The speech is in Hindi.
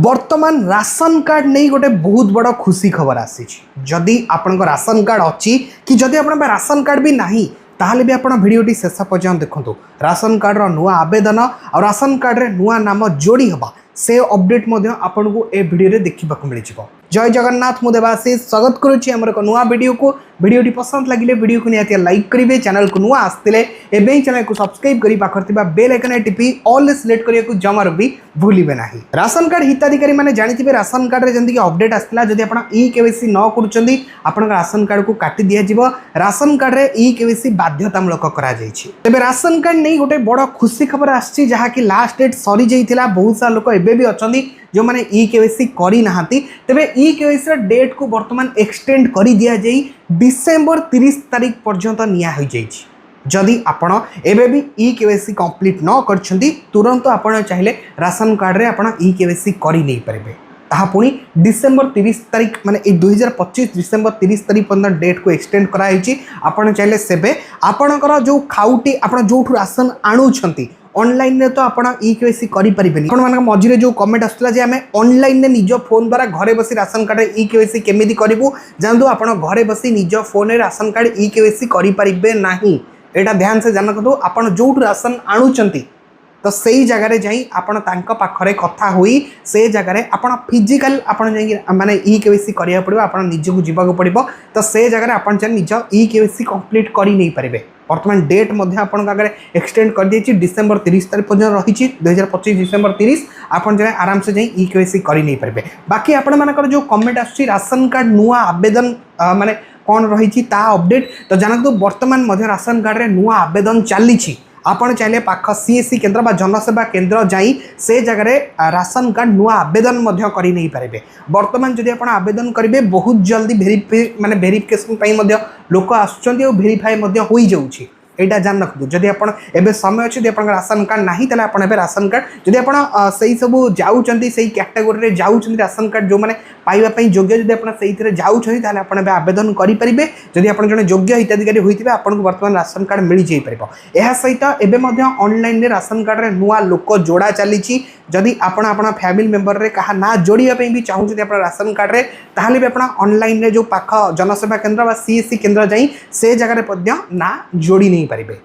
वर्तमान राशन कार्ड नहीं गोटे बहुत बड़ खुशी खबर आसी जदि आपण राशन कार्ड अच्छी कि जदि आपण राशन कार्ड भी नहीं ताहले भी आपण भिडियोटी शेष पर्यंत देखो राशन कार्ड नुआ आवेदन और राशन कार्ड रे नुआ नाम जोड़ी हवा से अपडेट आपन को ए वीडियो रे देखा मिल जाए। जय जगन्नाथ मु देवाशीष स्वागत करुच्ची आमर एक नुआ वीडियो को। वीडियोटी पसंद लगे वीडियो को निहाती लाइक करेंगे, चैनल को नुआ आसते एवं चैनल को सब्सक्राइब करी पाखर बेल आइकन टिपी ऑल सिलेक्ट करने को जमार भी भूलिबे नहीं। राशन कार्ड हिताधिकारी मैंने जानी राशन कार्ड रे जंदी अपडेट आसला जदि आपण ई केवाईसी न करूचंदी आपण राशन कार्ड को काटी दिया जिवो। राशन कार्ड रे ई केवाईसी बाध्यतामूलक करा जायछि। तबे राशन कार्ड नहीं गोटे बड़ खुशी खबर आछि जहा कि लास्ट डेट सरी जाइथिला। बहुत सारा लोक एबे भी अछंदी जो माने ई केवाईसी करी नाहांती। तबे ई केवाईसी डेट को वर्तमान एक्सटेंड करी दिया जाई डिसेंबर 30 तारीख पर्यंत निया हो जाइछि। जदि आपण एबे भी ई केवाईसी कंप्लीट न करछंदी तुरंत आपण चाहिले राशन कार्ड रे आपण ई केवाईसी करी नै परबे। ताहा पुणी डिसेंबर 30 तारीख माने 2025 डिसेंबर 30 तारीख पर्यंत डेट को एक्सटेंड कराई। आपण चाहिले सेबे आपणकर जो खाउटी आपण जोठु राशन आणुछंती ऑनलाइन रे तो आपण ई केवाईसी करि परिबेनी। आपण मानक मझिरे जो कमेंट आसला जे हमें ऑनलाइन रे निज फोन द्वारा घरे बसी राशन कार्ड रे ई केवाईसी केमिति करिवु जानदु। आपण घरे बसी निज फोन रे राशन कार्ड ई केवाईसी करि परिबे नाही। एटा ध्यान से जान रखो। आपण जोठु राशन आणुछंती तो सही जगह जाई आपण तांका पाखरे कथा होई से जगह रे आपण फिजिकल आपण जाई माने ई केवाईसी करिया पड़िबो। आपण निज को जीवा को पड़िबो तो से जगह रे आपण चाहे निज ई केवाईसी कंप्लीट करि नै परिबे। वर्तमान डेट मध्य आपण आगे एक्सटेंड कर दी डिसेंबर 30 तारीख पर्यटन रही 2025 डिसेंबर 30 आपण जगह आराम से जाई ई केवाईसी करि नै परिबे। बाकी आपण मानकर जो कमेंट आछि राशन कार्ड नुआ आवेदन माने कौन रही अपडेट तो जानतु। वर्तमान मध्य राशन कार्ड रे नुआ आवेदन चली आपण चाहे पाख सीएससी केन्द्र बा जनसेवा केन्द्र जाई से जगह रे राशन कार्ड नुआ आवेदन करि नै पारिबे। वर्तमान जदि आपण आवेदन करेंगे बहुत जल्दी वेरिफिकेशन पई लोक आसुचंती और वेरीफाई होई जाउछि। एटा जान रखु। जदि आपण एबे समय अछि आपण राशन कार्ड नाही तले आपण एबे राशन कार्ड जदि आपण सही सब जाउचंती सही कैटेगरी रे जाउचंती राशन कार्ड जो माने पाइबा पई योग्य जदि आपण सही थिरे जाउचंती ताले आपण एबे आवेदन करि परिबे। जदि आपण जने योग्य हिताधिकारी होइतिबे आपण को वर्तमान राशन कार्ड मिलि जाई परिबो। एहा सहित एबे मध्य ऑनलाइन रे राशन कार्ड रे नुआ लोक जोड़ा चलीछि। जदि आपण आपण फैमिली मेंबर रे कहा ना जोड़िया पई भी चाहूछथि आपण राशन कार्ड रे ताहले भी आपण ऑनलाइन रे जो पाख जनसेवा केन्द्र बा सीएससी केन्द्र जाई से जगह रे पद्य ना जोड़ी नै परिबे।